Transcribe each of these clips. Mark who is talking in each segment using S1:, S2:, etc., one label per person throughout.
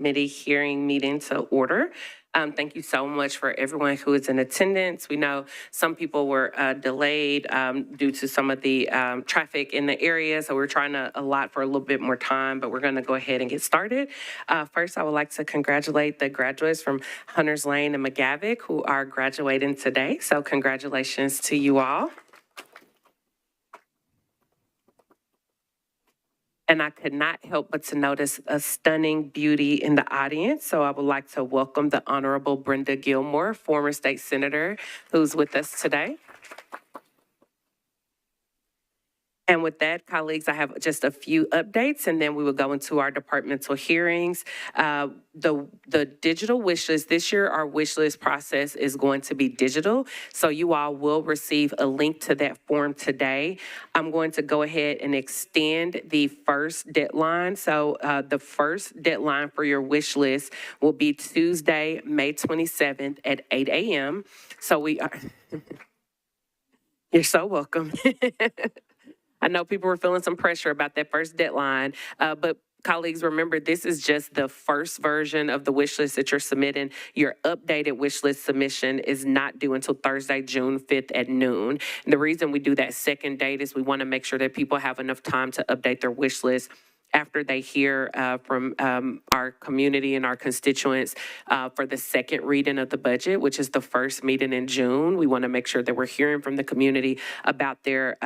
S1: Committee hearing meeting to order. Thank you so much for everyone who is in attendance. We know some people were delayed due to some of the traffic in the area, so we're trying to allot for a little bit more time, but we're going to go ahead and get started. First, I would like to congratulate the graduates from Hunters Lane and McGavick who are graduating today. So congratulations to you all. And I could not help but to notice a stunning beauty in the audience. So I would like to welcome the Honorable Brenda Gilmore, former state senator, who's with us today. And with that, colleagues, I have just a few updates, and then we will go into our departmental hearings. The digital wish list, this year our wish list process is going to be digital, so you all will receive a link to that form today. I'm going to go ahead and extend the first deadline. So the first deadline for your wish list will be Tuesday, May 27th at 8 a.m. So we are, you're so welcome. I know people were feeling some pressure about that first deadline, but colleagues, remember, this is just the first version of the wish list that you're submitting. Your updated wish list submission is not due until Thursday, June 5th at noon. And the reason we do that second date is we want to make sure that people have enough time to update their wish list after they hear from our community and our constituents for the second reading of the budget, which is the first meeting in June. We want to make sure that we're hearing from the community about their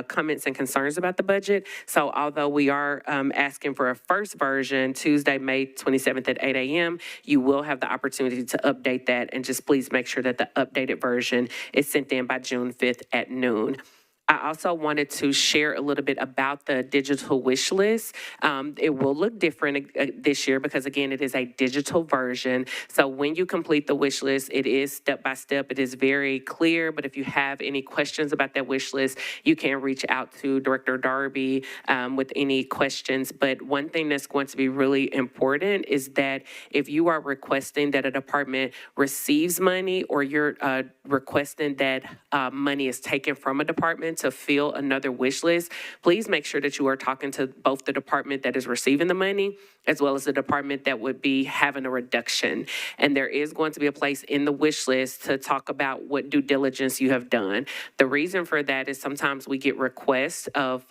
S1: comments and concerns about the budget. So although we are asking for a first version Tuesday, May 27th at 8 a.m., you will have the opportunity to update that, and just please make sure that the updated version is sent in by June 5th at noon. I also wanted to share a little bit about the digital wish list. It will look different this year because, again, it is a digital version. So when you complete the wish list, it is step by step. It is very clear, but if you have any questions about that wish list, you can reach out to Director Darby with any questions. But one thing that's going to be really important is that if you are requesting that a department receives money, or you're requesting that money is taken from a department to fill another wish list, please make sure that you are talking to both the department that is receiving the money as well as the department that would be having a reduction. And there is going to be a place in the wish list to talk about what due diligence you have done. The reason for that is sometimes we get requests of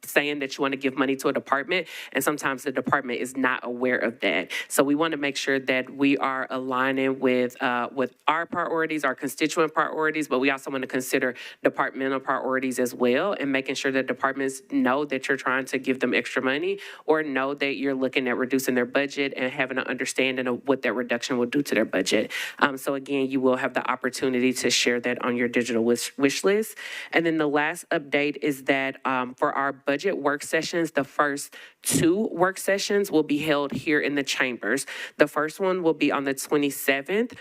S1: saying that you want to give money to a department, and sometimes the department is not aware of that. So we want to make sure that we are aligning with our priorities, our constituent priorities, but we also want to consider departmental priorities as well, and making sure that departments know that you're trying to give them extra money, or know that you're looking at reducing their budget and having an understanding of what that reduction will do to their budget. So again, you will have the opportunity to share that on your digital wish list. And then the last update is that for our budget work sessions, the first 2 work sessions will be held here in the chambers. The first one will be on the 27th.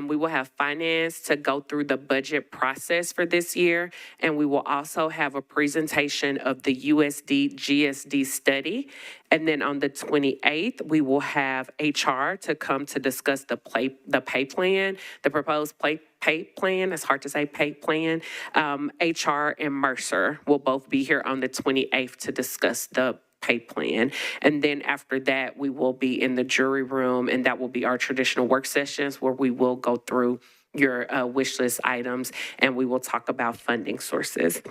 S1: We will have finance to go through the budget process for this year, and we will also have a presentation of the USD GSD study. And then on the 28th, we will have HR to come to discuss the pay plan, the proposed pay plan. It's hard to say pay plan. HR and Mercer will both be here on the 28th to discuss the pay plan. And then after that, we will be in the jury room, and that will be our traditional work sessions where we will go through your wish list items, and we will talk about funding sources.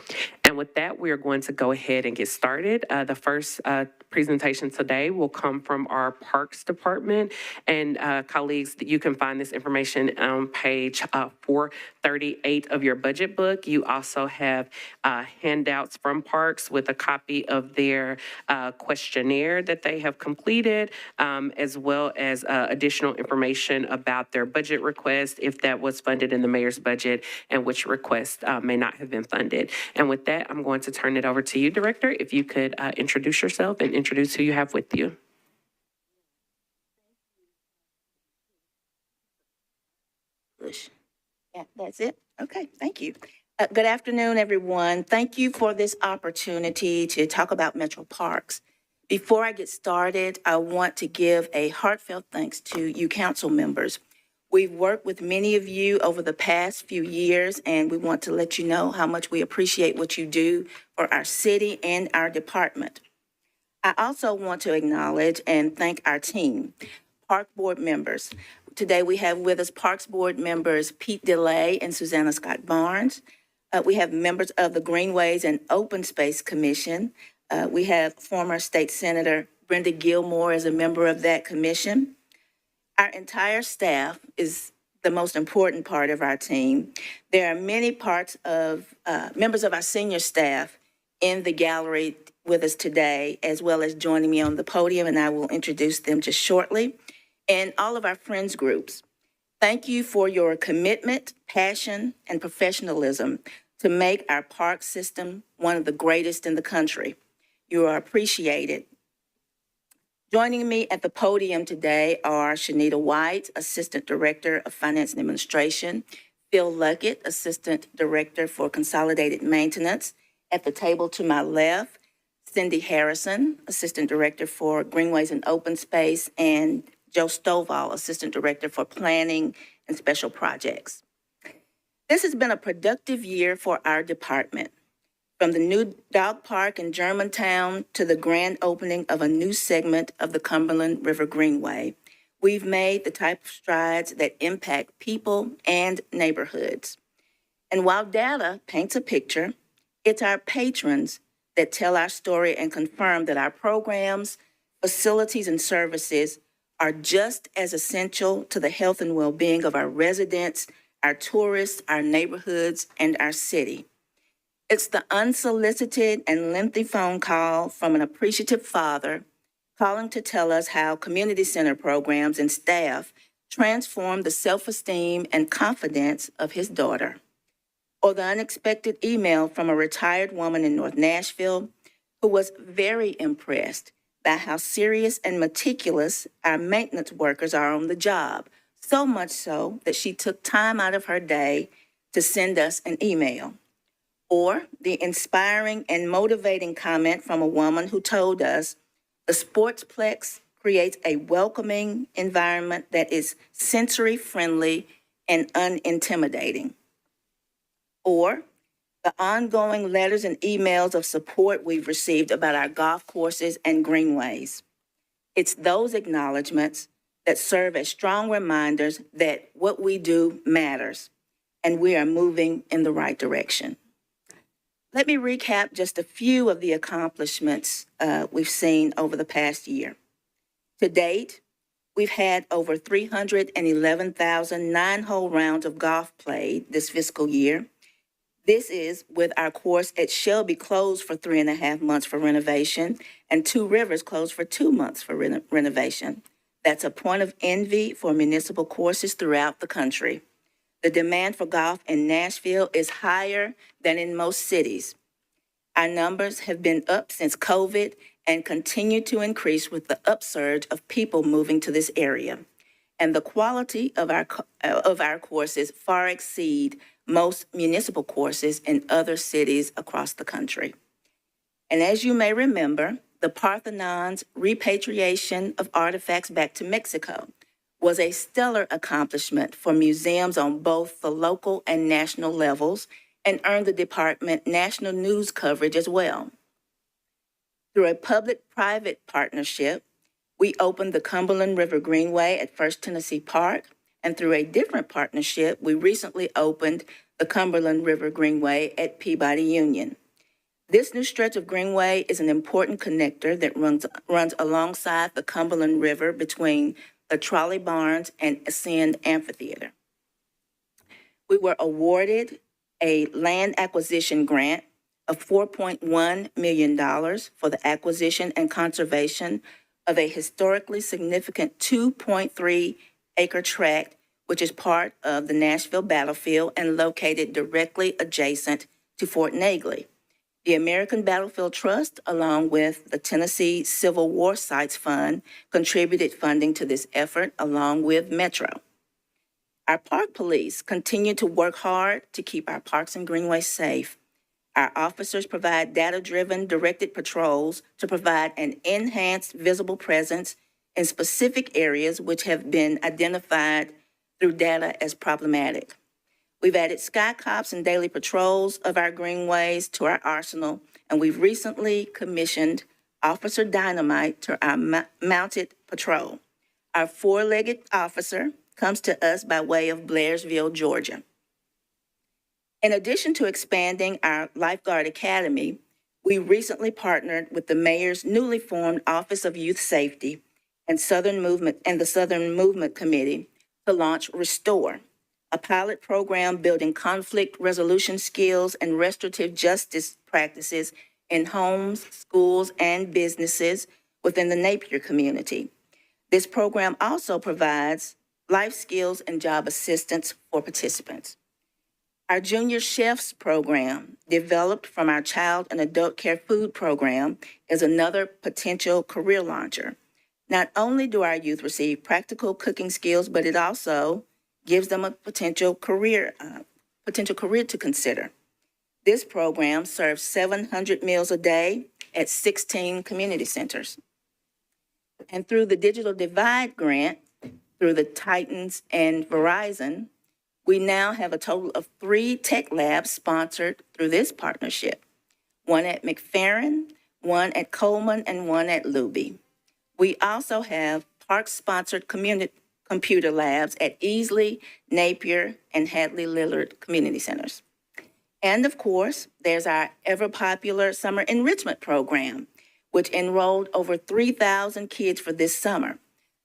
S1: And with that, we are going to go ahead and get started. The first presentation today will come from our Parks Department. And colleagues, you can find this information on page 438 of your budget book. You also have handouts from Parks with a copy of their questionnaire that they have completed, as well as additional information about their budget request, if that was funded in the mayor's budget, and which requests may not have been funded. And with that, I'm going to turn it over to you, Director, if you could introduce yourself and introduce who you have with you.
S2: Yeah, that's it. Okay, thank you. Good afternoon, everyone. Thank you for this opportunity to talk about Metro Parks. Before I get started, I want to give a heartfelt thanks to you council members. We've worked with many of you over the past few years, and we want to let you know how much we appreciate what you do for our city and our department. I also want to acknowledge and thank our team, Park Board members. Today we have with us Parks Board members Pete DeLay and Susanna Scott Barnes. We have members of the Greenways and Open Space Commission. We have former State Senator Brenda Gilmore as a member of that commission. Our entire staff is the most important part of our team. There are many members of our senior staff in the gallery with us today, as well as joining me on the podium, and I will introduce them just shortly. And all of our friends groups. Thank you for your commitment, passion, and professionalism to make our park system one of the greatest in the country. You are appreciated. Joining me at the podium today are Shanita White, Assistant Director of Finance and Administration, Phil Luckett, Assistant Director for Consolidated Maintenance. At the table to my left, Cindy Harrison, Assistant Director for Greenways and Open Space, and Joe Stovall, Assistant Director for Planning and Special Projects. This has been a productive year for our department. From the new dog park in Germantown to the grand opening of a new segment of the Cumberland River Greenway, we've made the type of strides that impact people and neighborhoods. And while data paints a picture, it's our patrons that tell our story and confirm that our programs, facilities, and services are just as essential to the health and well-being of our residents, our tourists, our neighborhoods, and our city. It's the unsolicited and lengthy phone call from an appreciative father calling to tell us how community center programs and staff transform the self-esteem and confidence of his daughter. Or the unexpected email from a retired woman in North Nashville who was very impressed by how serious and meticulous our maintenance workers are on the job, so much so that she took time out of her day to send us an email. Or the inspiring and motivating comment from a woman who told us the Sportsplex creates a welcoming environment that is sensory-friendly and unintimidating. Or the ongoing letters and emails of support we've received about our golf courses and greenways. It's those acknowledgments that serve as strong reminders that what we do matters and we are moving in the right direction. Let me recap just a few of the accomplishments we've seen over the past year. To date, we've had over 311,000 nine-hole rounds of golf played this fiscal year. This is with our course at Shelby closed for 3.5 months for renovation and Two Rivers closed for 2 months for renovation. That's a point of envy for municipal courses throughout the country. The demand for golf in Nashville is higher than in most cities. Our numbers have been up since COVID and continue to increase with the upsurge of people moving to this area. And the quality of our courses far exceed most municipal courses in other cities across the country. And as you may remember, the Parthenon's repatriation of artifacts back to Mexico was a stellar accomplishment for museums on both the local and national levels and earned the department national news coverage as well. Through a public-private partnership, we opened the Cumberland River Greenway at First Tennessee Park, and through a different partnership, we recently opened the Cumberland River Greenway at Peabody Union. This new stretch of Greenway is an important connector that runs alongside the Cumberland River between the Trolley Barns and Ascend Amphitheater. We were awarded a land acquisition grant of $4.1 million for the acquisition and conservation of a historically significant 2.3-acre tract, which is part of the Nashville battlefield and located directly adjacent to Fort Negley. The American Battlefield Trust, along with the Tennessee Civil War Sites Fund, contributed funding to this effort, along with Metro. Our park police continue to work hard to keep our parks and greenways safe. Our officers provide data-driven directed patrols to provide an enhanced visible presence in specific areas which have been identified through data as problematic. We've added sky cops and daily patrols of our greenways to our arsenal, and we've recently commissioned Officer Dynamite to our mounted patrol. Our four-legged officer comes to us by way of Blairsville, Georgia. In addition to expanding our Lifeguard Academy, we recently partnered with the mayor's newly formed Office of Youth Safety and the Southern Movement Committee to launch Restore, a pilot program building conflict resolution skills and restorative justice practices in homes, schools, and businesses within the Napier community. This program also provides life skills and job assistance for participants. Our Junior Chefs program, developed from our Child and Adult Care Food program, is another potential career launcher. Not only do our youth receive practical cooking skills, but it also gives them a potential career to consider. This program serves 700 meals a day at 16 community centers. And through the Digital Divide Grant, through the Titans and Verizon, we now have a total of 3 tech labs sponsored through this partnership, one at McFerrin, one at Coleman, and one at Luby. We also have park-sponsored computer labs at Easley, Napier, and Hadley Lillard community centers. And of course, there's our ever-popular summer enrichment program, which enrolled over 3,000 kids for this summer.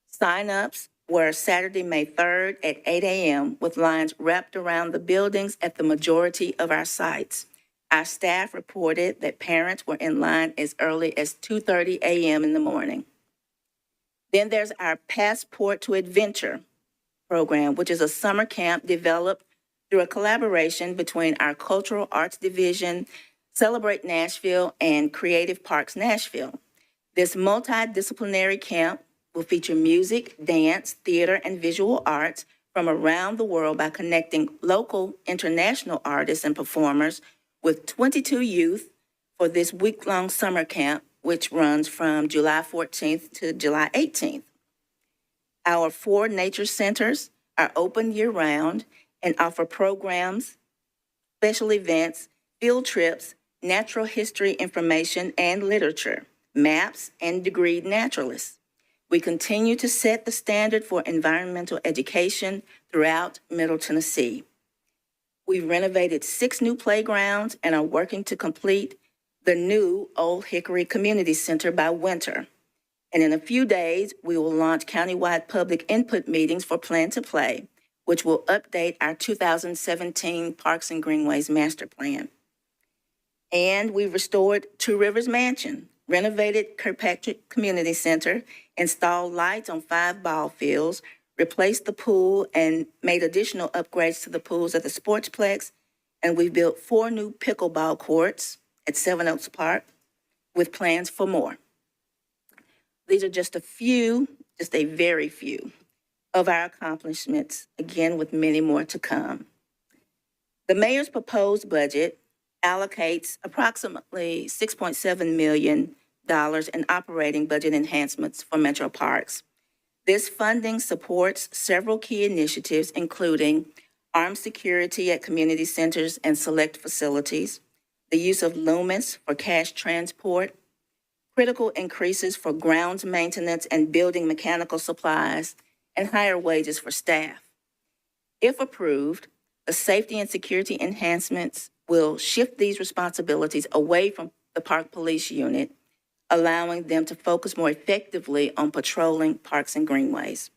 S2: Sign-ups were Saturday, May 3rd at 8 a.m. with lines wrapped around the buildings at the majority of our sites. Our staff reported that parents were in line as early as 2:30 a.m. in the morning. Then there's our Passport to Adventure program, which is a summer camp developed through a collaboration between our Cultural Arts Division, Celebrate Nashville, and Creative Parks Nashville. This multidisciplinary camp will feature music, dance, theater, and visual arts from around the world by connecting local, international artists and performers with 22 youth for this week-long summer camp, which runs from July 14th to July 18th. Our 4 nature centers are open year-round and offer programs, special events, field trips, natural history information and literature, maps, and degreed naturalists. We continue to set the standard for environmental education throughout Middle Tennessee. We've renovated 6 new playgrounds and are working to complete the new Old Hickory Community Center by winter. And in a few days, we will launch countywide public input meetings for Plan to Play, which will update our 2017 Parks and Greenways Master Plan. And we restored Two Rivers Mansion, renovated Kirkpatrick Community Center, installed lights on 5 ball fields, replaced the pool, and made additional upgrades to the pools at the Sportsplex. And we built 4 new pickleball courts at Seven Oaks Park with plans for more. These are just a very few of our accomplishments, again, with many more to come. The mayor's proposed budget allocates approximately $6.7 million in operating budget enhancements for Metro Parks. This funding supports several key initiatives, including armed security at community centers and select facilities, the use of Loomis for cash transport, critical increases for grounds maintenance and building mechanical supplies, and higher wages for staff. If approved, the safety and security enhancements will shift these responsibilities away from the Park Police Unit, allowing them to focus more effectively on patrolling parks and greenways.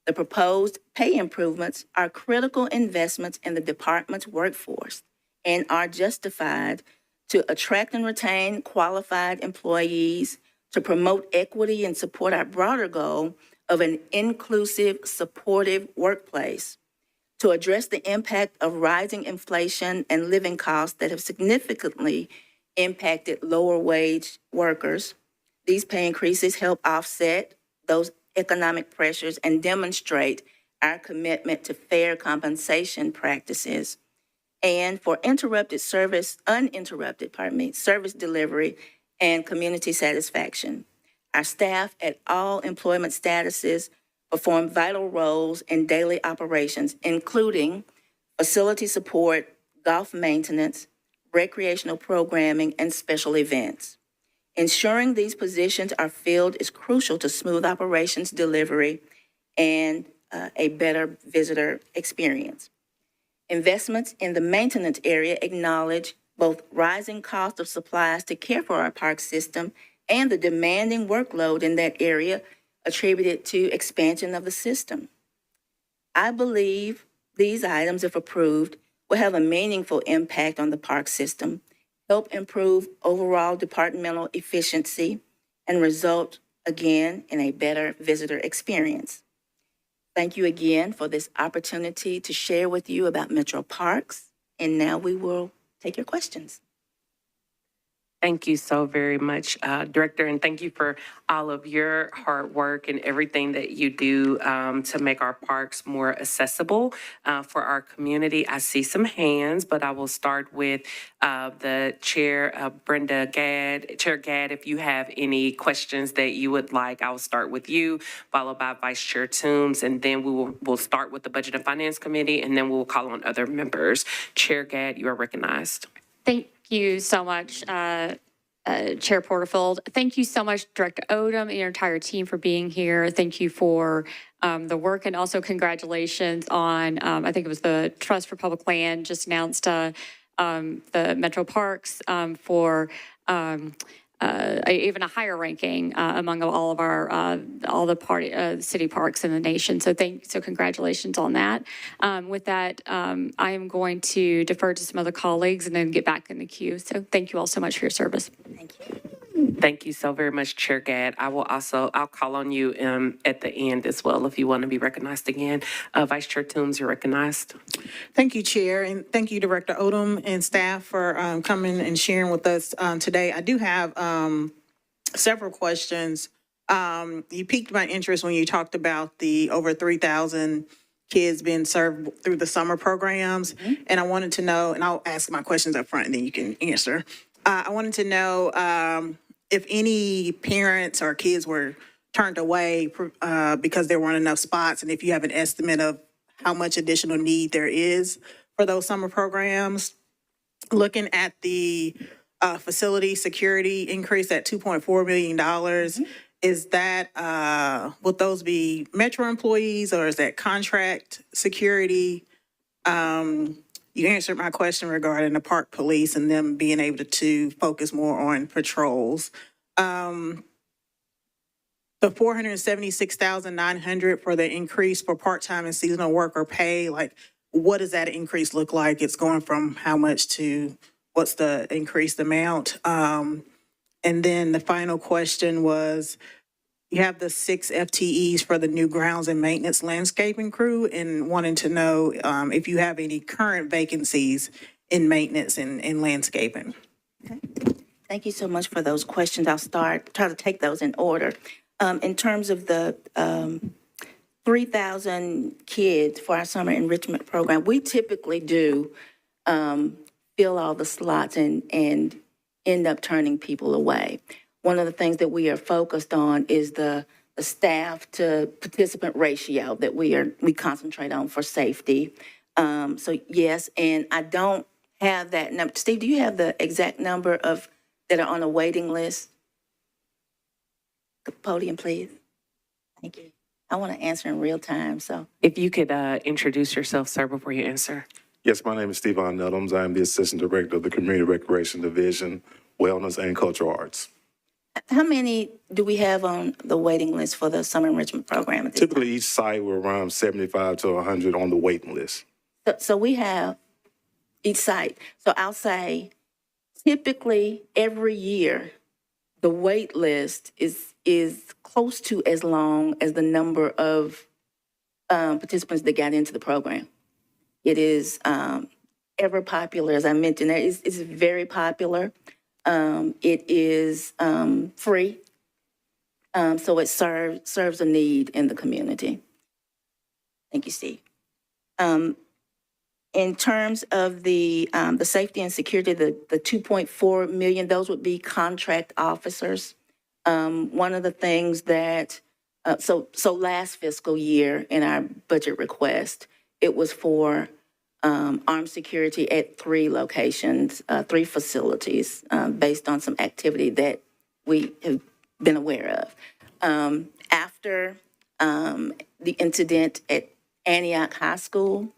S2: The proposed pay improvements are critical investments in the department's workforce and are justified to attract and retain qualified employees, to promote equity and support our broader goal of an inclusive, supportive workplace, to address the impact of rising inflation and living costs that have significantly impacted lower wage workers. These pay increases help offset those economic pressures and demonstrate our commitment to fair compensation practices, and for service delivery and community satisfaction. Our staff at all employment statuses perform vital roles in daily operations, including facility support, golf maintenance, recreational programming, and special events. Ensuring these positions are filled is crucial to smooth operations delivery and a better visitor experience. Investments in the maintenance area acknowledge both rising cost of supplies to care for our park system and the demanding workload in that area attributed to expansion of the system. I believe these items, if approved, will have a meaningful impact on the park system, help improve overall departmental efficiency, and result, again, in a better visitor experience. Thank you again for this opportunity to share with you about Metro Parks, and now we will take your questions.
S1: Thank you so very much, Director, and thank you for all of your hard work and everything that you do to make our parks more accessible for our community. I see some hands, but I will start with the Chair, Brenda Gadd. Chair Gadd, if you have any questions that you would like, I will start with you, followed by Vice Chair Toombs, and then we'll start with the Budget and Finance Committee, and then we'll call on other members. Chair Gadd, you are recognized.
S3: Thank you so much, Chair Porterfield. Thank you so much, Director Odom and your entire team for being here. Thank you for the work, and also congratulations on, I think it was the Trust for Public Land just announced the Metro Parks for even a higher ranking among all of our all the city parks in the nation. So congratulations on that. With that, I am going to defer to some other colleagues and then get back in the queue. So thank you all so much for your service.
S2: Thank you.
S1: Thank you so very much, Chair Gadd. I'll call on you at the end as well if you want to be recognized again. Vice Chair Toombs, you're recognized.
S4: Thank you, Chair, and thank you, Director Odom and staff for coming and sharing with us today. I do have several questions. You piqued my interest when you talked about the over 3,000 kids being served through the summer programs, and I wanted to know, and I'll ask my questions up front and then you can answer. I wanted to know if any parents or kids were turned away because there weren't enough spots, and if you have an estimate of how much additional need there is for those summer programs. Looking at the facility security increase at $2.4 million, is that, will those be Metro employees or is that contract security? You answered my question regarding the park police and them being able to focus more on patrols. The $476,900 for the increase for part-time and seasonal worker pay, like, what does that increase look like? It's going from how much to what's the increased amount? And then the final question was, you have the 6 FTEs for the new grounds and maintenance landscaping crew, and wanting to know if you have any current vacancies in maintenance and landscaping.
S2: Okay. Thank you so much for those questions. I'll try to take those in order. In terms of the 3,000 kids for our summer enrichment program, we typically do fill all the slots and end up turning people away. One of the things that we are focused on is the staff to participant ratio that we concentrate on for safety. So yes, and I don't have that number. Steve, do you have the exact number of that are on a waiting list? The podium, please. Thank you. I want to answer in real time, so.
S1: If you could introduce yourself, sir, before you answer.
S5: Yes, my name is Stevon Nettles. I am the Assistant Director of the Community Recreation Division, Wellness and Cultural Arts.
S2: How many do we have on the waiting list for the summer enrichment program?
S5: Typically, each site will around 75 to 100 on the waiting list.
S2: So we have each site. So I'll say typically every year, the wait list is close to as long as the number of participants that got into the program. It is ever popular, as I mentioned. It's very popular. It is free, so it serves a need in the community. Thank you, Steve. In terms of the safety and security, the $2.4 million, those would be contract officers. One of the things that, so last fiscal year in our budget request, it was for armed security at 3 locations, 3 facilities, based on some activity that we have been aware of. After the incident at Antioch High School,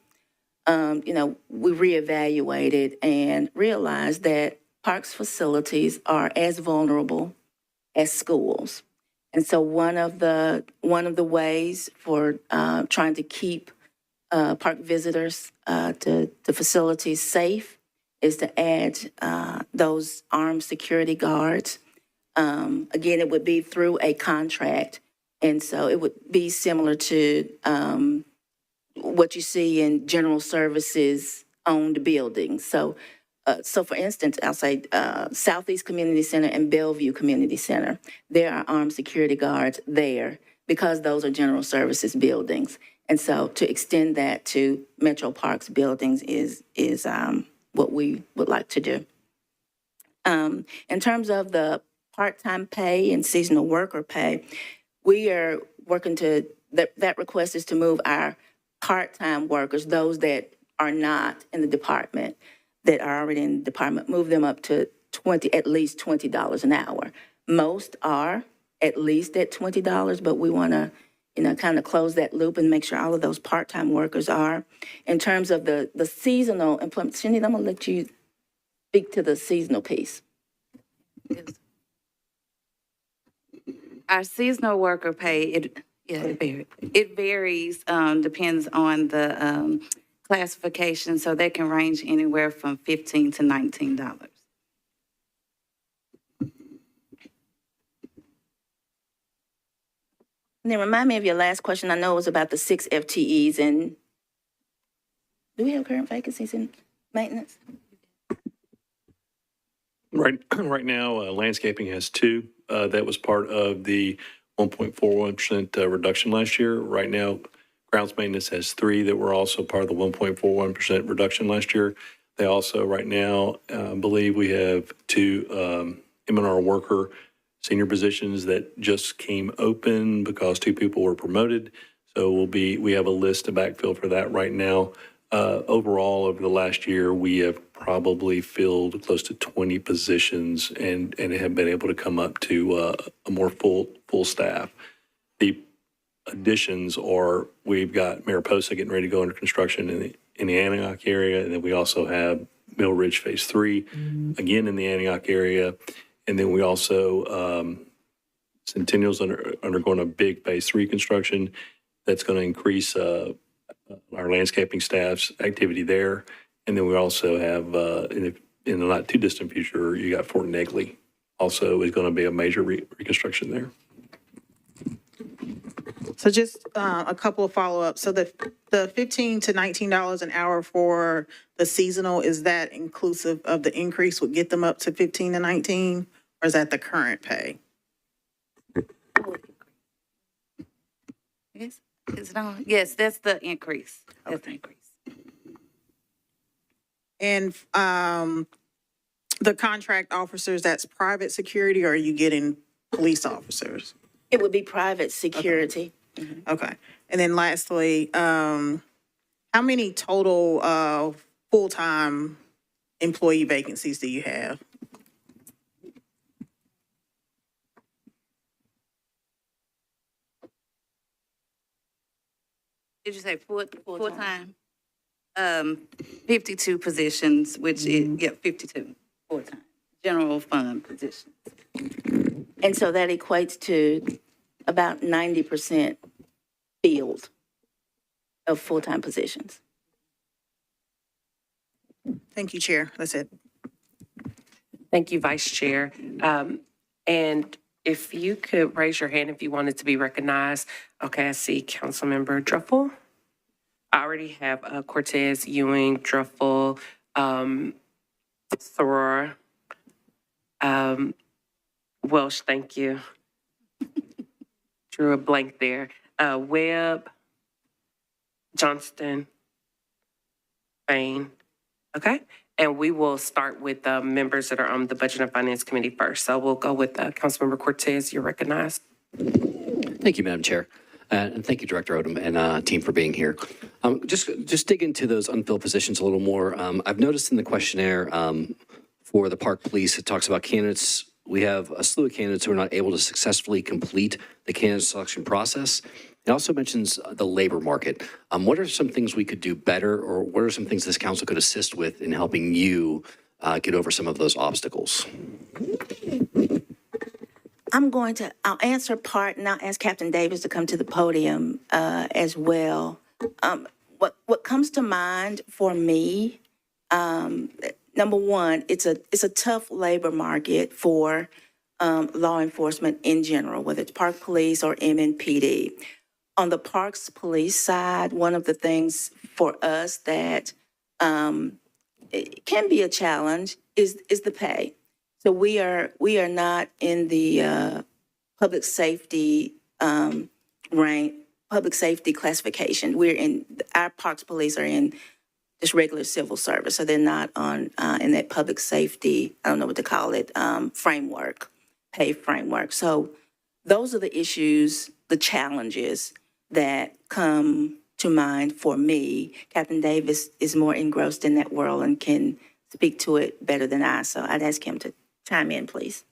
S2: we reevaluated and realized that parks facilities are as vulnerable as schools. And so one of the ways for trying to keep park visitors to facilities safe is to add those armed security guards. Again, it would be through a contract. And so it would be similar to what you see in general services owned buildings. So for instance, I'll say Southeast Community Center and Bellevue Community Center, there are armed security guards there because those are general services buildings. And so to extend that to Metro Parks buildings is what we would like to do. In terms of the part-time pay and seasonal worker pay, we are working to, that request is to move our part-time workers, those that are not in the department, that are already in the department, move them up to at least $20 an hour. Most are at least at $20, but we want to, kind of close that loop and make sure all of those part-time workers are. In terms of the seasonal employment, Cindy, I'm going to let you speak to the seasonal piece.
S6: Our seasonal worker pay, it varies, depends on the classification, so they can range anywhere from $15 to $19.
S2: And then remind me of your last question. I know it was about the 6 FTEs, and do we have current vacancies in maintenance?
S7: Right now, landscaping has 2. That was part of the 1.41% reduction last year. Right now, grounds maintenance has 3 that were also part of the 1.41% reduction last year. They also, right now, believe we have 2 M&R worker senior positions that just came open because 2 people were promoted. So we have a list to backfill for that right now. Overall, over the last year, we have probably filled close to 20 positions and have been able to come up to a more full staff. The additions are, we've got Mariposa getting ready to go under construction in the Antioch area, and then we also have Mill Ridge Phase 3, again in the Antioch area. And then we also, Centennial's undergoing a big Phase 3 construction that's going to increase our landscaping staff's activity there. And then we also have, in the not too distant future, you got Fort Negley also is going to be a major reconstruction there.
S4: So just a couple of follow-ups. So the $15 to $19 an hour for the seasonal, is that inclusive of the increase would get them up to 15 to 19? Or is that the current pay?
S6: Yes, is it on? Yes, that's the increase. That's the increase.
S4: And the contract officers, that's private security, or are you getting police officers?
S2: It would be private security.
S4: Okay. And then lastly, how many total full-time employee vacancies do you have?
S6: Did you say full-time? 52 positions, which is, 52 full-time, general fund positions.
S2: And so that equates to about 90% filled of full-time positions.
S4: Thank you, Chair. That's it.
S1: Thank you, Vice Chair. And if you could raise your hand if you wanted to be recognized. Okay, I see Councilmember Druffel. I already have Cortez, Ewing, Druffel, Thoror, Welsh, thank you. Drew a blank there. Webb, Johnston, Bain. Okay, and we will start with the members that are on the Budget and Finance Committee first. So we'll go with Councilmember Cortez. You're recognized.
S8: Thank you, Madam Chair. And thank you, Director Odom and team for being here. Just dig into those unfilled positions a little more. I've noticed in the questionnaire for the Park Police, it talks about candidates we have a slew of candidates who are not able to successfully complete the candidate selection process. It also mentions the labor market. What are some things we could do better, or what are some things this council could assist with in helping you get over some of those obstacles?
S2: I'll answer part, and I'll ask Captain Davis to come to the podium as well. What comes to mind for me, number one, it's a tough labor market for law enforcement in general, whether it's Park Police or MNPD. On the Parks Police side, one of the things for us that it can be a challenge is the pay. So we are not in the public safety public safety classification. Our Parks Police are in just regular civil service, so they're not on in that public safety, I don't know what to call it, pay framework. So those are the issues, the challenges that come to mind for me. Captain Davis is more engrossed in that world and can speak to it better than I, so I'd ask him to chime in, please.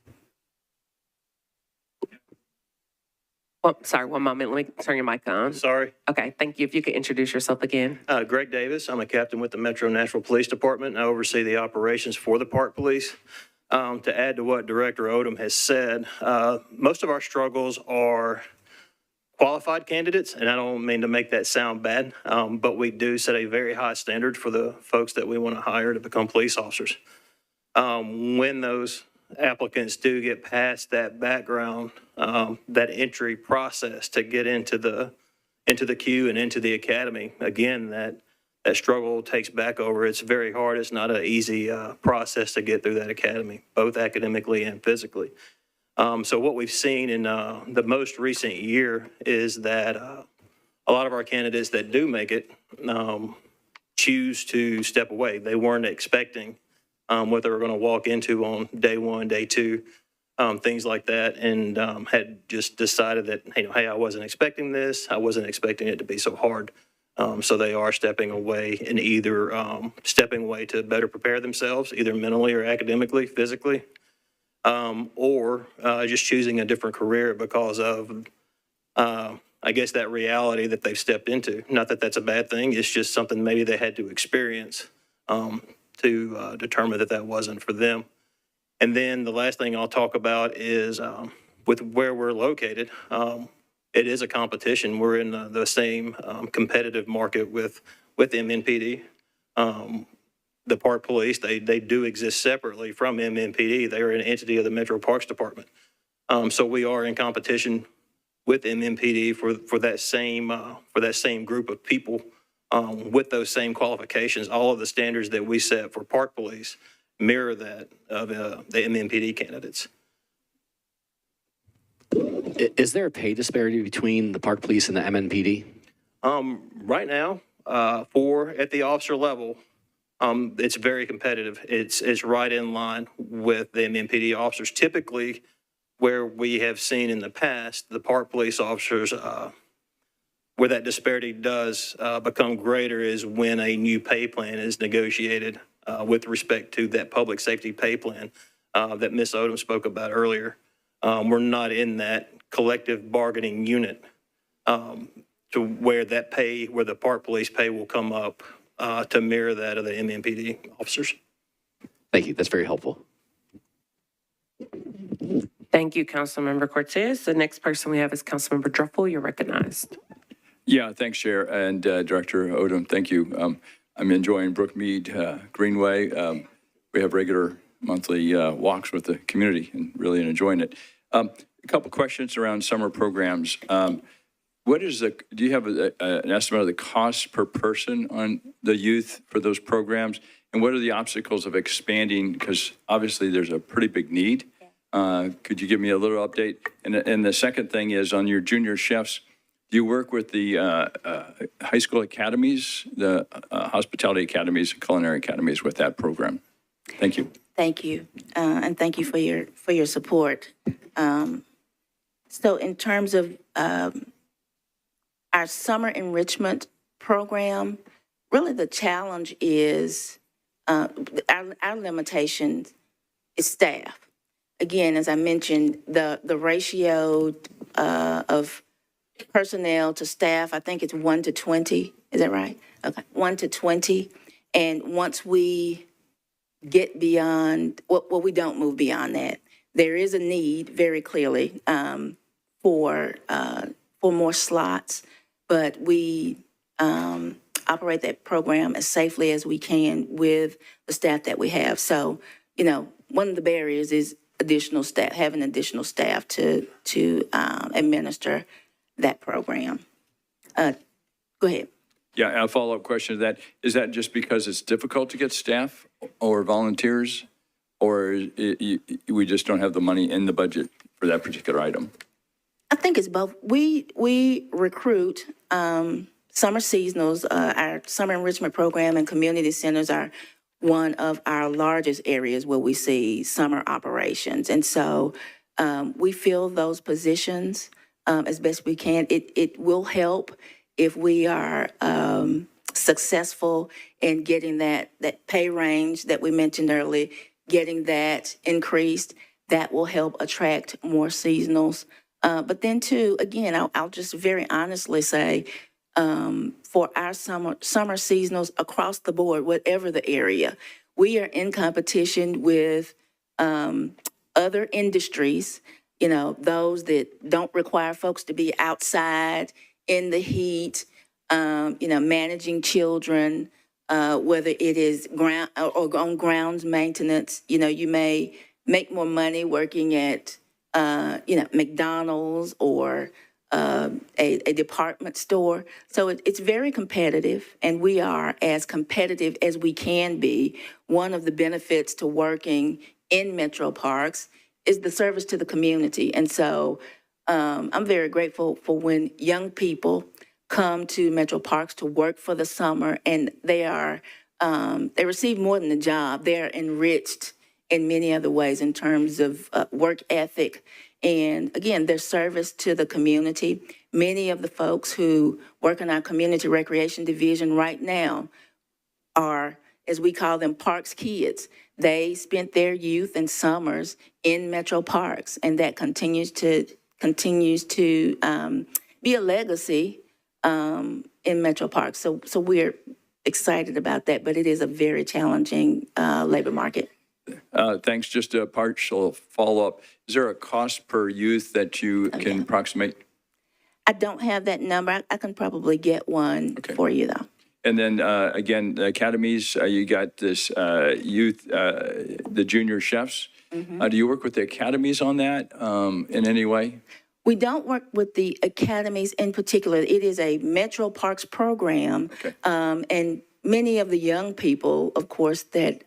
S1: Oh, sorry, one moment. Let me turn your mic on.
S9: Sorry.
S1: Okay, thank you. If you could introduce yourself again.
S9: Greg Davis. I'm a captain with the Metro Nashville Police Department, and I oversee the operations for the Park Police. To add to what Director Odom has said, most of our struggles are qualified candidates, and I don't mean to make that sound bad, but we do set a very high standard for the folks that we want to hire to become police officers. When those applicants do get past that background, that entry process to get into the queue and into the academy, again, that struggle takes back over. It's very hard. It's not an easy process to get through that academy, both academically and physically. So what we've seen in the most recent year is that a lot of our candidates that do make it choose to step away. They weren't expecting what they were going to walk into on day one, day two, things like that, and had just decided that, hey, I wasn't expecting this. I wasn't expecting it to be so hard. So they are stepping away and either stepping away to better prepare themselves, either mentally or academically, physically, or just choosing a different career because of, I guess, that reality that they've stepped into. Not that that's a bad thing. It's just something maybe they had to experience to determine that wasn't for them. And then the last thing I'll talk about is with where we're located, it is a competition. We're in the same competitive market with MNPD. The Park Police, they do exist separately from MNPD. They are an entity of the Metro Parks Department. So we are in competition with MNPD for that same group of people with those same qualifications. All of the standards that we set for Park Police mirror that of the MNPD candidates.
S8: Is there a pay disparity between the Park Police and the MNPD?
S9: Right now, at the officer level, it's very competitive. It's right in line with the MNPD officers. Typically, where we have seen in the past, the Park Police officers, where that disparity does become greater is when a new pay plan is negotiated with respect to that public safety pay plan that Ms. Odom spoke about earlier. We're not in that collective bargaining unit to where the Park Police pay will come up to mirror that of the MNPD officers.
S8: Thank you. That's very helpful.
S1: Thank you, Councilmember Cortez. The next person we have is Councilmember Druffel. You're recognized.
S10: Yeah, thanks, Chair, and Director Odom, thank you. I'm enjoying Brookmead Greenway. We have regular monthly walks with the community and really enjoying it. A couple questions around summer programs. Do you have an estimate of the cost per person on the youth for those programs? And what are the obstacles of expanding? Because obviously there's a pretty big need. Could you give me a little update? And the second thing is on your junior chefs, do you work with the high school academies, the hospitality academies, culinary academies with that program? Thank you.
S2: Thank you, and thank you for your support. So in terms of our summer enrichment program, really the challenge is our limitation is staff. again, as I mentioned, the ratio of personnel to staff, I think it's 1 to 20. Is that right? Okay, 1 to 20. And once we get beyond, well, we don't move beyond that. There is a need, very clearly, for more slots, but we operate that program as safely as we can with the staff that we have. So, you know, one of the barriers is additional staff, having additional staff to administer that program. Go ahead.
S10: Yeah, a follow-up question to that. Is that just because it's difficult to get staff or volunteers? Or we just don't have the money in the budget for that particular item?
S2: I think it's both. We recruit summer seasonals. Our summer enrichment program and community centers are one of our largest areas where we see summer operations. And so we fill those positions as best we can. It will help if we are successful in getting that pay range that we mentioned earlier, getting that increased. That will help attract more seasonals. But then too, again, I'll just very honestly say, for our summer seasonals across the board, whatever the area, we are in competition with other industries, you know, those that don't require folks to be outside in the heat, you know, managing children, whether it is ground or on grounds maintenance. You know, you may make more money working at, you know, McDonald's or a department store. So it's very competitive, and we are as competitive as we can be. One of the benefits to working in Metro Parks is the service to the community. And so I'm very grateful for when young people come to Metro Parks to work for the summer, and they receive more than a job. They're enriched in many other ways in terms of work ethic and, again, their service to the community. Many of the folks who work in our community recreation division right now are, as we call them, Parks kids. They spent their youth and summers in Metro Parks, and that continues to be a legacy in Metro Parks. So we're excited about that, but it is a very challenging labor market.
S10: Thanks. Just a partial follow-up. Is there a cost per youth that you can approximate?
S2: I don't have that number. I can probably get one for you, though.
S10: And then, again, the academies, you got this youth, the junior chefs. Do you work with the academies on that in any way?
S2: We don't work with the academies in particular. It is a Metro Parks program. And many of the young people, of course, that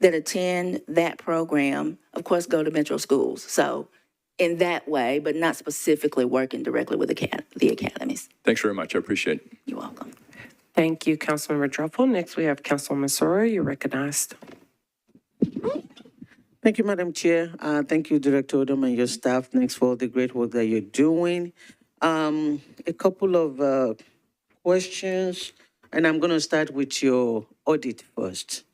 S2: attend that program, of course, go to Metro schools. So in that way, but not specifically working directly with the academies.
S10: Thanks very much. I appreciate it.
S2: You're welcome.
S1: Thank you, Councilmember Druffel. Next, we have Councilwoman Soro. You're recognized.
S11: Thank you, Madam Chair. Thank you, Director Odom and your staff. Thanks for all the great work that you're doing. A couple of questions, and I'm going to start with your audit first.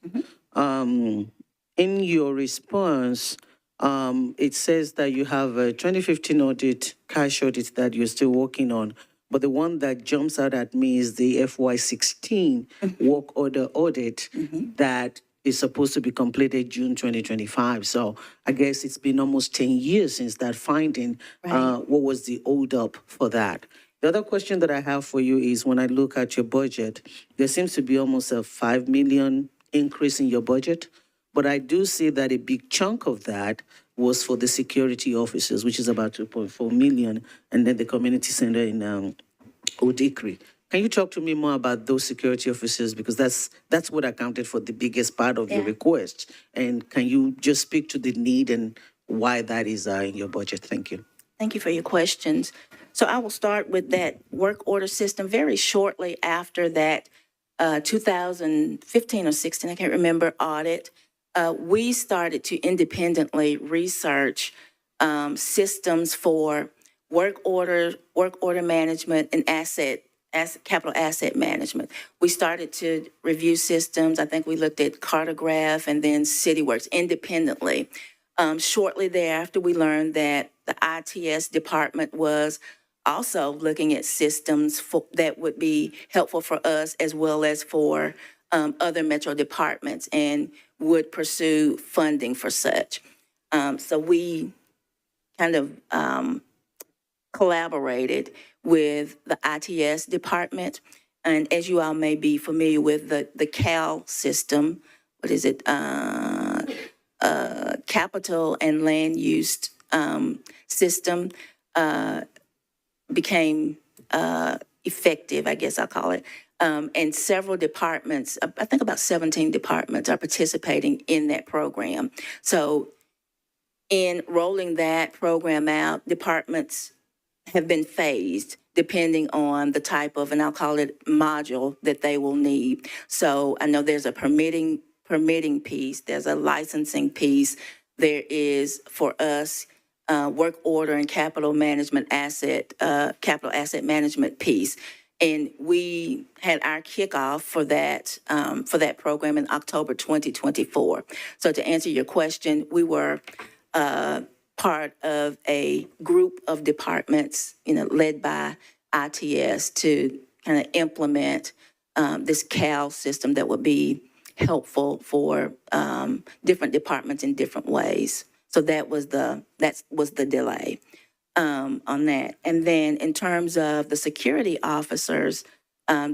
S11: In your response, it says that you have a 2015 audit, cash audit that you're still working on, but the one that jumps out at me is the FY16 work order audit that is supposed to be completed June 2025. So I guess it's been almost 10 years since that finding. What was the hold up for that? The other question that I have for you is when I look at your budget, there seems to be almost a $5 million increase in your budget, but I do see that a big chunk of that was for the security officers, which is about 2.4 million, and then the community center in Odikri. Can you talk to me more about those security officers? Because that's what accounted for the biggest part of your request. And can you just speak to the need and why that is in your budget? Thank you.
S2: Thank you for your questions. So I will start with that work order system. Very shortly after that 2015 or 16, I can't remember, audit, we started to independently research systems for work order management and capital asset management. We started to review systems. I think we looked at Cartograph and then CityWorks independently. Shortly thereafter, we learned that the ITS department was also looking at systems that would be helpful for us as well as for other metro departments and would pursue funding for such. So we kind of collaborated with the ITS department. And as you all may be familiar with, the CAL system, what is it? Capital and land use system became effective, I guess I'll call it. And several departments, I think about 17 departments are participating in that program. So in rolling that program out, departments have been phased depending on the type of, and I'll call it module that they will need. So I know there's a permitting piece, there's a licensing piece, there is for us work order and capital asset management piece. And we had our kickoff for that program in October 2024. So to answer your question, we were part of a group of departments, led by ITS to kind of implement this CAL system that would be helpful for different departments in different ways. So that was the delay on that. And then in terms of the security officers,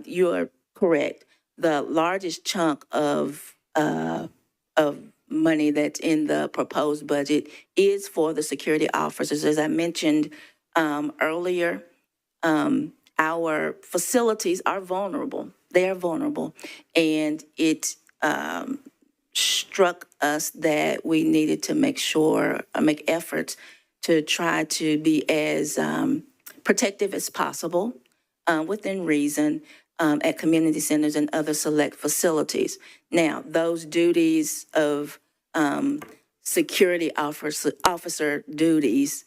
S2: you are correct. The largest chunk of money that's in the proposed budget is for the security officers. As I mentioned earlier, our facilities are vulnerable. They are vulnerable. And it struck us that we needed to make efforts to try to be as protective as possible within reason at community centers and other select facilities. Now, those duties of security officer duties,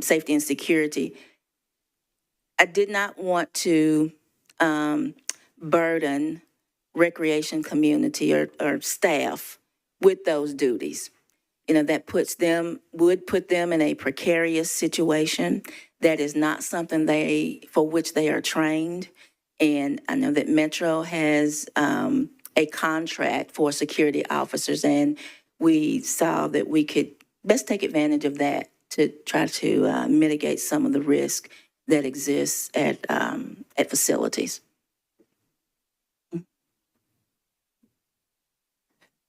S2: safety and security, I did not want to burden recreation community or staff with those duties. That would put them in a precarious situation. That is not something for which they are trained. And I know that Metro has a contract for security officers, and we saw that we could best take advantage of that to try to mitigate some of the risk that exists at facilities.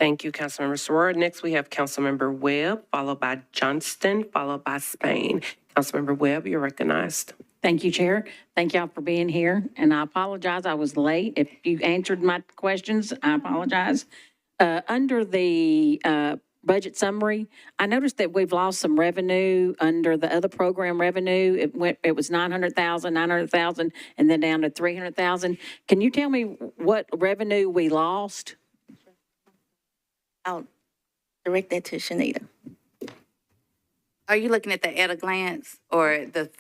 S1: Thank you, Councilmember Soror. Next, we have Councilmember Webb, followed by Johnston, followed by Spain. Councilmember Webb, you're recognized.
S12: Thank you, Chair. Thank y'all for being here. And I apologize, I was late. If you answered my questions, I apologize. Under the budget summary, I noticed that we've lost some revenue under the other program revenue. It was 900,000, and then down to 300,000. Can you tell me what revenue we lost?
S2: I'll direct that to Shanita.
S6: Are you looking at the at a glance or the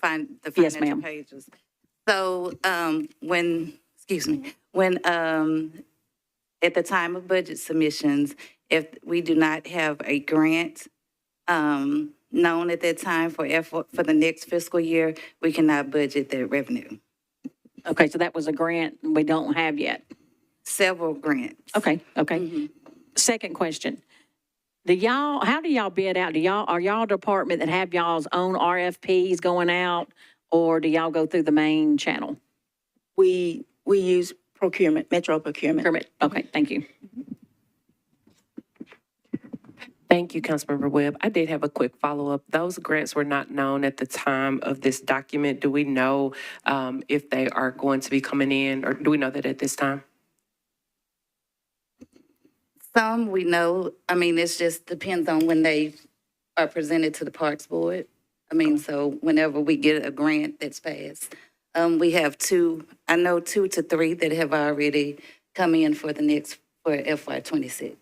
S12: Yes,
S6: financial
S12: ma'am.
S6: pages? So when at the time of budget submissions, if we do not have a grant known at that time for the next fiscal year, we cannot budget that revenue.
S12: Okay, so that was a grant we don't have yet.
S6: Several grants.
S12: Okay.
S6: Mm-hmm.
S12: Second question. How do y'all bid out? Are y'all a department that have y'all's own RFPs going out, or do y'all go through the main channel?
S2: We use procurement, Metro procurement.
S12: Okay, thank you.
S1: Thank you, Councilmember Webb. I did have a quick follow-up. Those grants were not known at the time of this document. Do we know if they are going to be coming in, or do we know that at this time?
S6: Some we know. I mean, it just depends on when they are presented to the Parks Board. I mean, so whenever we get a grant that's passed, we have I know 2 to 3 that have already come in for FY26.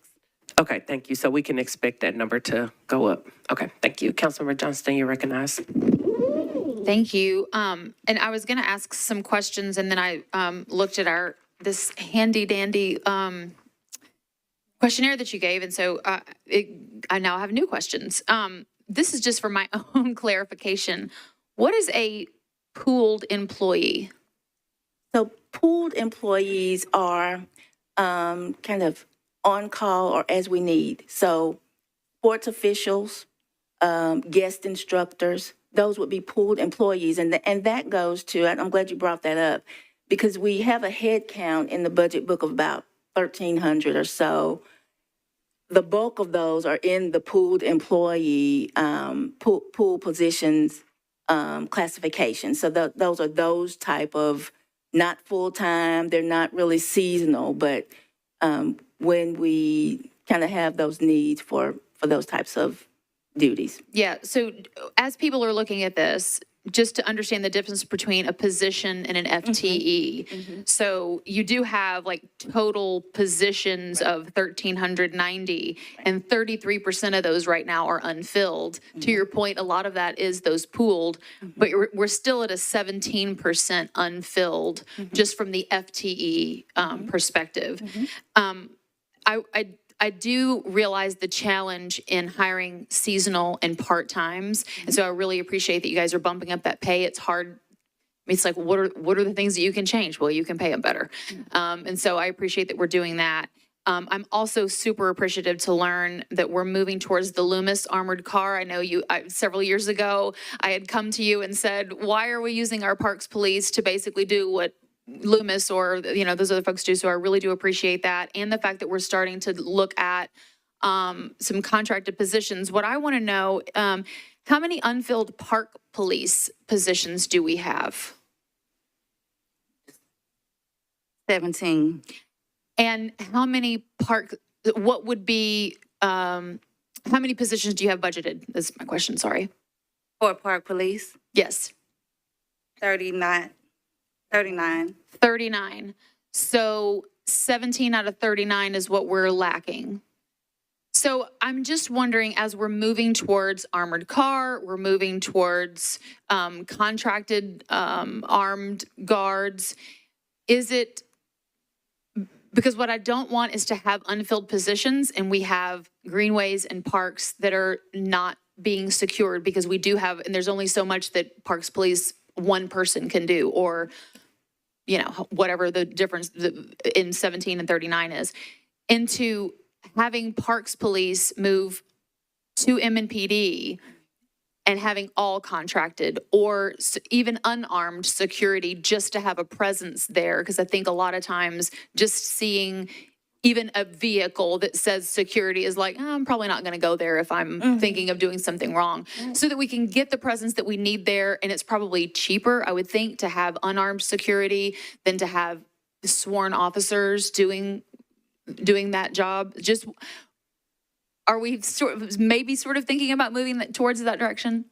S1: Okay, thank you. So we can expect that number to go up. Okay, thank you. Councilmember Johnston, you're recognized.
S13: Thank you. And I was going to ask some questions, and then I looked at this handy dandy questionnaire that you gave, and so I now have new questions. This is just for my own clarification. What is a pooled employee?
S2: So pooled employees are kind of on call or as we need. So sports officials, guest instructors, those would be pooled employees. And that goes to, I'm glad you brought that up, because we have a head count in the budget book of about 1,300 or so. The bulk of those are in the pooled employee, pool positions classification. So those are those type of, not full-time, they're not really seasonal, but when we kind of have those needs for those types of duties.
S13: Yeah, so as people are looking at this, just to understand the difference between a position and an FTE. So you do have like total positions of 1,390, and 33% of those right now are unfilled. To your point, a lot of that is those pooled, but we're still at a 17% unfilled just from the FTE perspective. I do realize the challenge in hiring seasonal and part-times. And so I really appreciate that you guys are bumping up that pay. It's hard. I mean, it's like, what are the things that you can change? Well, you can pay them better. And so I appreciate that we're doing that. I'm also super appreciative to learn that we're moving towards the Loomis armored car. I know several years ago, I had come to you and said, why are we using our parks police to basically do what Loomis or, those other folks do? So I really do appreciate that. And the fact that we're starting to look at some contracted positions. What I want to know, how many unfilled park police positions do we have?
S6: 17.
S13: And how many what would be, how many positions do you have budgeted? That's my question, sorry.
S6: For park police,
S13: Yes.
S6: 39.
S13: 39. So 17 out of 39 is what we're lacking. So I'm just wondering, as we're moving towards armored car, we're moving towards contracted armed guards, is it, because what I don't want is to have unfilled positions and we have greenways and parks that are not being secured because we do have, and there's only so much that Parks Police, one person can do, or whatever the difference in 17 and 39 is, into having Parks Police move to MNPD and having all contracted or even unarmed security just to have a presence there. Because I think a lot of times just seeing even a vehicle that says security is like, I'm probably not going to go there if I'm thinking of doing something wrong. So that we can get the presence that we need there. And it's probably cheaper, I would think, to have unarmed security than to have sworn officers doing that job. Just, are we sort of thinking about moving towards that direction?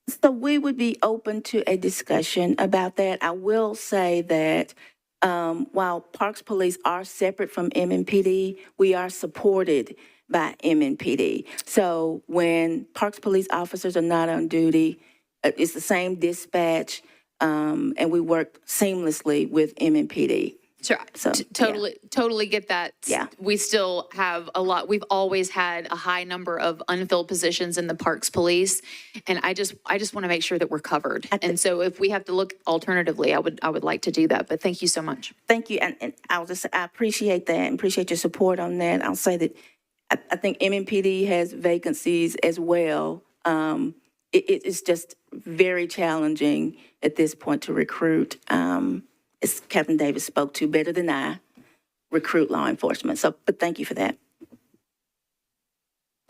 S2: So we would be open to a discussion about that. I will say that while Parks Police are separate from MNPD, we are supported by MNPD. So when Parks Police officers are not on duty, it's the same dispatch, and we work seamlessly with MNPD.
S13: Sure,
S2: So,
S13: totally get that.
S2: Yeah.
S13: We still have a lot, we've always had a high number of unfilled positions in the Parks Police, and I just want to make sure that we're covered. And so if we have to look alternatively, I would like to do that, but thank you so much.
S2: Thank you, and I appreciate that and appreciate your support on that. I'll say that I think MNPD has vacancies as well. It's just very challenging at this point to recruit. As Captain Davis spoke to better than I, recruit law enforcement. So, but thank you for that.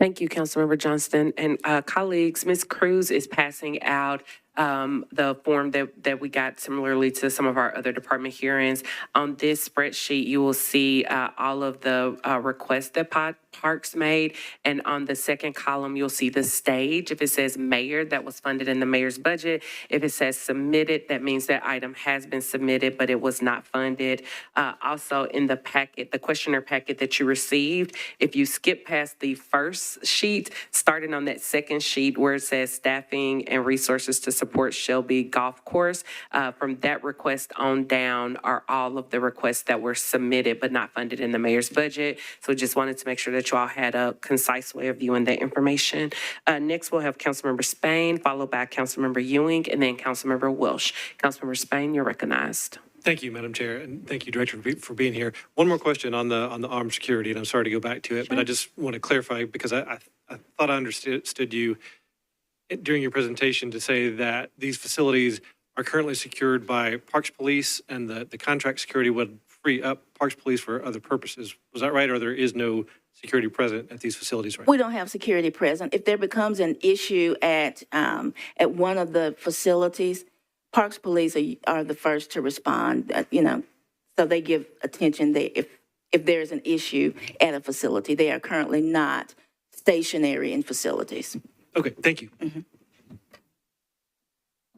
S1: Thank you, Councilmember Johnston. And colleagues, Ms. Cruz is passing out the form that we got similarly to some of our other department hearings. On this spreadsheet, you will see all of the requests that Parks made. And on the second column, you'll see the stage. If it says mayor, that was funded in the mayor's budget. If it says submitted, that means that item has been submitted, but it was not funded. Also in the packet, the questionnaire packet that you received, if you skip past the first sheet, starting on that second sheet where it says staffing and resources to support Shelby Golf Course. From that request on down are all of the requests that were submitted but not funded in the mayor's budget. So just wanted to make sure that you all had a concise way of viewing that information. Next, we'll have Councilmember Spain, followed by Councilmember Ewing, and then Councilmember Welsh. Councilmember Spain, you're recognized.
S14: Thank you, Madam Chair, and thank you, Director, for being here. One more question on the armed security, and I'm sorry to go back to it, but I just want to clarify because I thought I understood you during your presentation to say that these facilities are currently secured by Parks Police and the contract security would free up Parks Police for other purposes. Was that right, or there is no security present at these facilities right now?
S2: We don't have security present. If there becomes an issue at one of the facilities, Parks Police are the first to respond, so they give attention there if there's an issue at a facility. They are currently not stationary in facilities.
S14: Okay, thank you.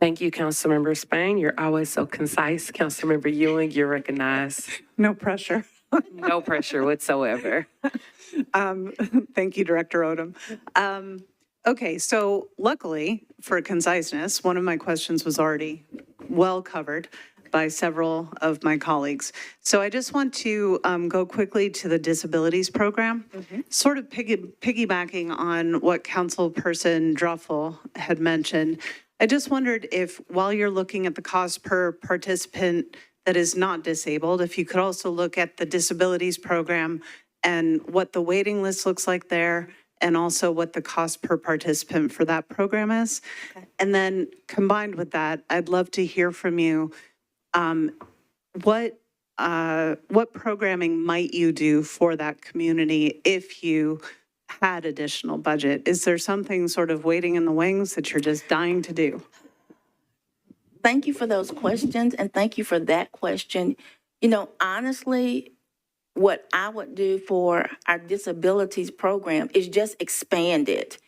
S1: Thank you, Councilmember Spain. You're always so concise. Councilmember Ewing, you're recognized.
S15: No pressure.
S1: No pressure whatsoever.
S15: Thank you, Director Odom. Okay, so luckily for conciseness, one of my questions was already well covered by several of my colleagues. So I just want to go quickly to the disabilities program, sort of piggybacking on what Councilperson Druffel had mentioned. I just wondered if, while you're looking at the cost per participant that is not disabled, if you could also look at the disabilities program and what the waiting list looks like there, and also what the cost per participant for that program is. Okay. And then combined with that, I'd love to hear from you, what programming might you do for that community if you had additional budget? Is there something sort of waiting in the wings that you're just dying to do?
S2: Thank you for those questions, and thank you for that question. Honestly, what I would do for our disabilities program is just expand it.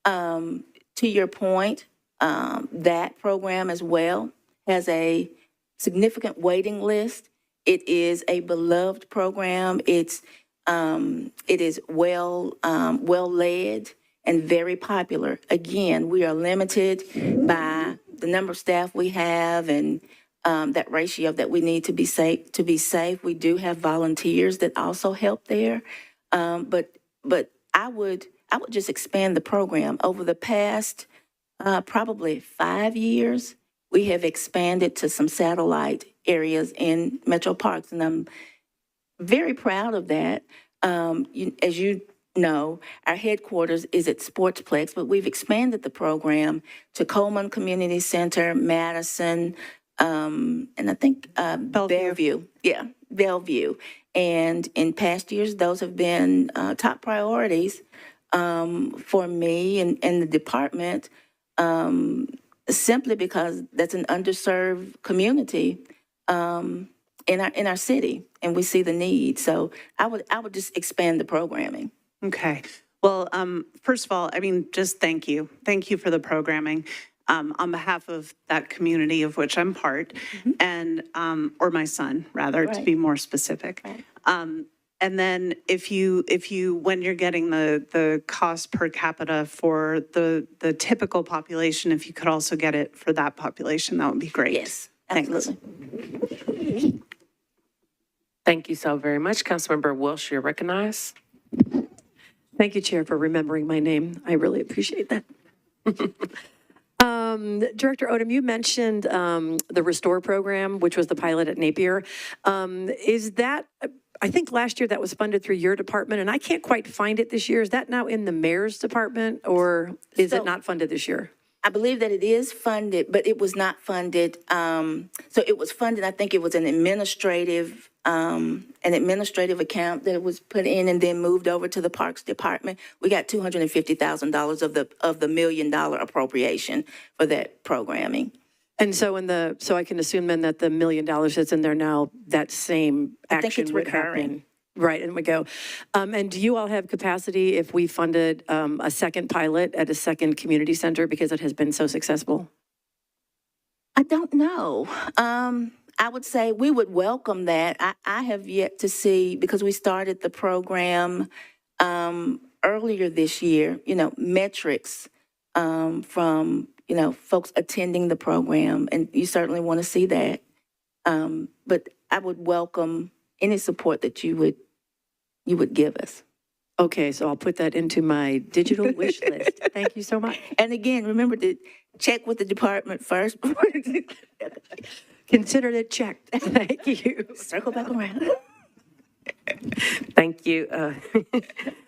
S2: To your point, that program as well has a significant waiting list. It is a beloved program. It is well led and very popular. Again, we are limited by the number of staff we have and that ratio that we need to be safe. We do have volunteers that also help there. But I would just expand the program. Over the past probably 5 years, we have expanded to some satellite areas in Metro Parks, and I'm very proud of that. As you know, our headquarters is at Sportsplex, but we've expanded the program to Coleman Community Center, Madison, and I think Bellevue. Yeah, Bellevue. And in past years, those have been top priorities for me and the department, simply because that's an underserved community in our city, and we see the need. So I would just expand the programming.
S15: Okay. Well, first of all, just thank you. Thank you for the programming. On behalf of that community of which I'm part, and or my son, rather, to be more specific. Right. And then if you when you're getting the cost per capita for the typical population, if you could also get it for that population, that would be great.
S2: Yes, absolutely.
S15: Thanks.
S1: Thank you so very much. Councilmember Welsh, you're recognized.
S16: Thank you, Chair, for remembering my name. I really appreciate that. Director Odom, you mentioned the Restore program, which was the pilot at Napier. Is that, I think last year that was funded through your department, and I can't quite find it this year. Is that now in the mayor's department, or is it not funded this year?
S2: I believe that it is funded, but it was not funded. So it was funded, I think it was an administrative account that was put in and then moved over to the Parks Department. We got $250,000 of the $1 million appropriation for that programming.
S16: And so so I can assume then that the $1 million that's in there now, that same action would happen. Right, and we go. And do you all have capacity if we funded a second pilot at a second community center because it has been so successful?
S2: I don't know. I would say we would welcome that. I have yet to see, because we started the program earlier this year, metrics from folks attending the program, and you certainly want to see that. But I would welcome any support that you would give us.
S16: Okay, so I'll put that into my digital wish list. Thank you so much.
S2: And again, remember to check with the department first.
S16: Considered it checked. Thank you.
S2: Circle back around.
S1: Thank you.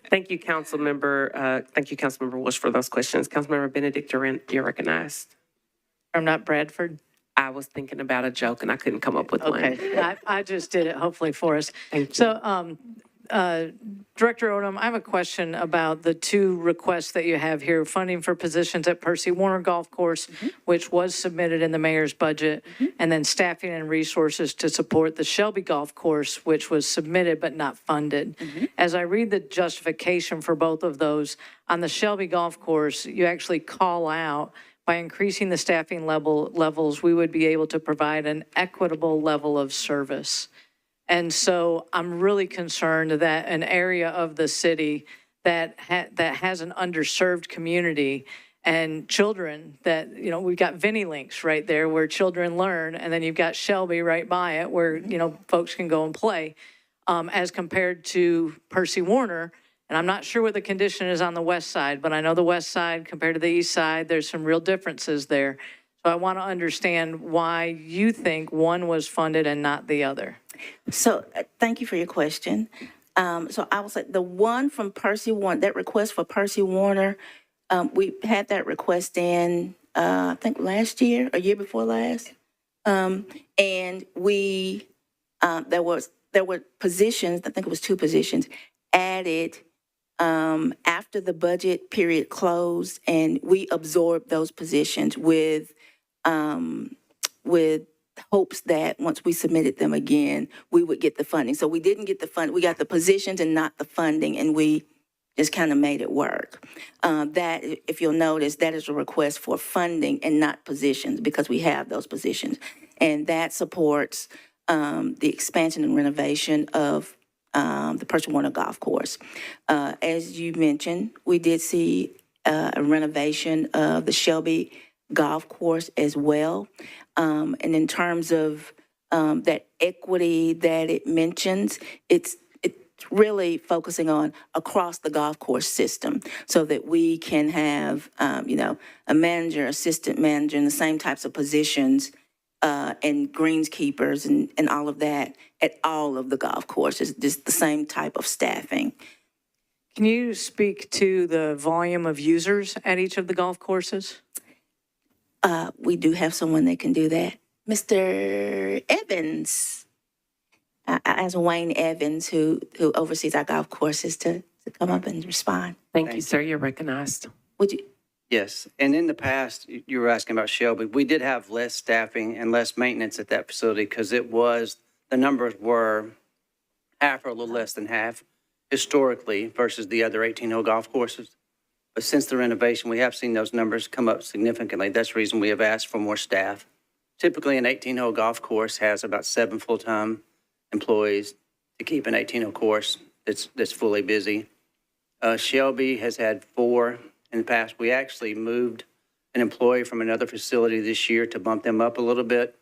S1: Thank you, Councilmember Walsh, for those questions. Councilmember Benedict, you're recognized.
S17: I'm not Bradford.
S1: I was thinking about a joke and I couldn't come up with one.
S17: Okay, I just did it hopefully for us.
S1: Thank you.
S17: So, Director Odom, I have a question about the two requests that you have here, funding for positions at Percy Warner Golf Course, which was submitted in the mayor's budget, and then staffing and resources to support the Shelby Golf Course, which was submitted but not funded. As I read the justification for both of those, on the Shelby Golf Course, you actually call out, by increasing the staffing levels, we would be able to provide an equitable level of service. And so I'm really concerned that an area of the city that has an underserved community and children that, we've got Vinnie Links right there where children learn, and then you've got Shelby right by it where, folks can go and play, as compared to Percy Warner. And I'm not sure what the condition is on the west side, but I know the west side compared to the east side, there's some real differences there. So I want to understand why you think one was funded and not the other.
S2: So thank you for your question. So I will say the one from Percy Warner, that request for Percy Warner, we had that request in, I think last year, or year before last. And we, there were positions, I think it was 2 positions, added after the budget period closed, and we absorbed those positions with hopes that once we submitted them again, we would get the funding. So we didn't get the fund. We got the positions and not the funding, and we just kind of made it work. That, if you'll notice, that is a request for funding and not positions, because we have those positions. And that supports the expansion and renovation of the Percy Warner Golf Course. As you mentioned, we did see a renovation of the Shelby Golf Course as well. And in terms of that equity that it mentions, it's really focusing on across the golf course system so that we can have, a manager, assistant manager, and the same types of positions and greenskeepers and all of that at all of the golf courses, just the same type of staffing.
S17: Can you speak to the volume of users at each of the golf courses?
S2: We do have someone that can do that. Mr. Evans, as Wayne Evans, who oversees our golf courses, to come up and respond.
S1: Thank you, sir. You're recognized.
S2: Would you?
S18: Yes, and in the past, you were asking about Shelby. We did have less staffing and less maintenance at that facility because the numbers were half or a little less than half historically versus the other 18-hole golf courses. But since the renovation, we have seen those numbers come up significantly. That's the reason we have asked for more staff. Typically, an 18-hole golf course has about 7 full-time employees to keep an 18-hole course that's fully busy. Shelby has had 4 in the past. We actually moved an employee from another facility this year to bump them up a little bit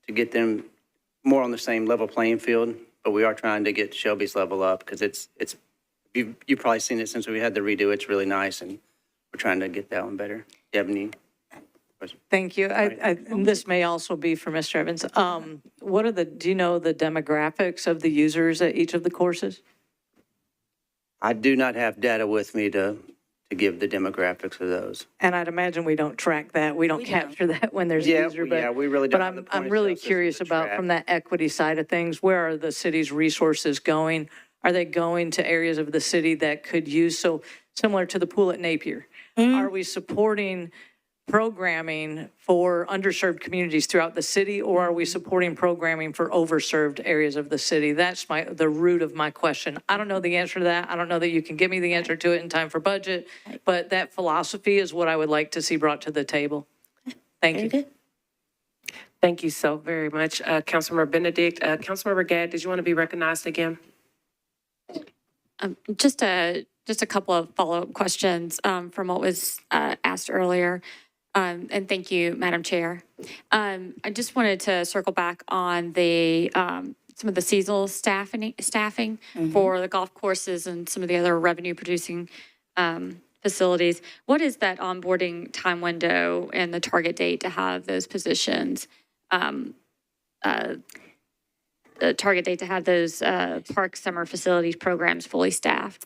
S18: to get them more on the same level playing field. But we are trying to get Shelby's level up because you've probably seen it since we had the redo. It's really nice, and we're trying to get that one better. Do you have any questions?
S17: Thank you. And this may also be for Mr. Evans. Do you know the demographics of the users at each of the courses?
S18: I do not have data with me to give the demographics of those.
S17: And I'd imagine we don't track that. We don't capture that when there's user.
S18: Yeah, we really don't.
S17: But I'm really curious about, from that equity side of things, where are the city's resources going? Are they going to areas of the city that could use, so similar to the pool at Napier? Are we supporting programming for underserved communities throughout the city, or are we supporting programming for overserved areas of the city? That's the root of my question. I don't know the answer to that. I don't know that you can give me the answer to it in time for budget, but that philosophy is what I would like to see brought to the table. Thank you.
S2: Good.
S1: Thank you so very much, Councilmember Benedict. Councilmember Gadd, did you want to be recognized again?
S3: Just a couple of follow-up questions from what was asked earlier. And thank you, Madam Chair. I just wanted to circle back on the, some of the seasonal staffing for the golf courses and some of the other revenue-producing facilities. What is that onboarding time window and the target date to have those positions? The target date to have those park summer facilities programs fully staffed?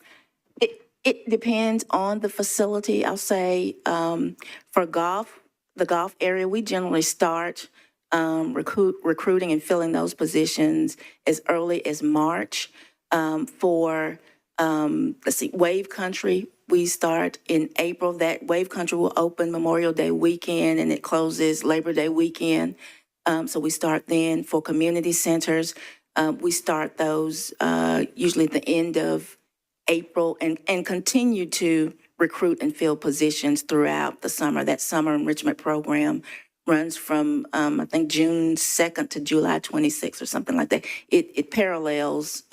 S2: It depends on the facility. I'll say for golf, the golf area, we generally start recruiting and filling those positions as early as March. For, let's see, Wave Country, we start in April. That Wave Country will open Memorial Day weekend and it closes Labor Day weekend. So we start then. For community centers, we start those usually at the end of April and continue to recruit and fill positions throughout the summer. That summer enrichment program runs from, I think, June 2nd to July 26th or something like that. It parallels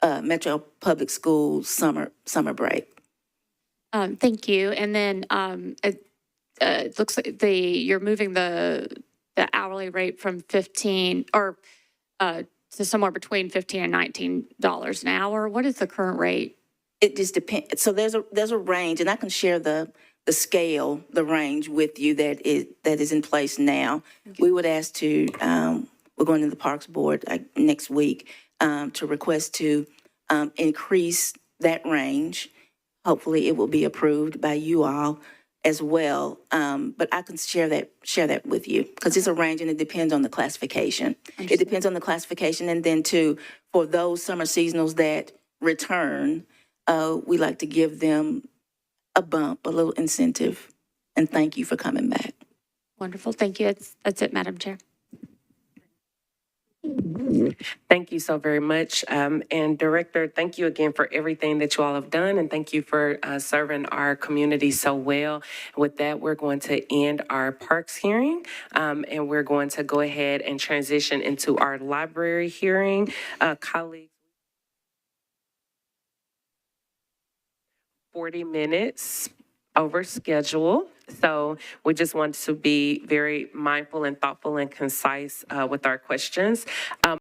S2: Metro Public Schools summer break.
S3: Thank you. And then it looks like you're moving the hourly rate from 15 or to somewhere between $15 and $19 an hour. What is the current rate?
S2: It just depends. So there's a range, and I can share the scale, the range with you that is in place now. Okay. We would ask to, we're going to the Parks Board next week to request to increase that range. Hopefully it will be approved by you all as well. But I can share that with you because it's a range and it depends on the classification. It depends on the classification. And then too, for those summer seasonals that return, we like to give them a bump, a little incentive. And thank you for coming back.
S3: Wonderful. Thank you. That's it, Madam Chair.
S1: Thank you so very much. And Director, thank you again for everything that you all have done. And thank you for serving our community so well. With that, we're going to end our parks hearing. And we're going to go ahead and transition into our library hearing. Colleagues, 40 minutes over schedule. So we just want to be very mindful and thoughtful and concise with our questions.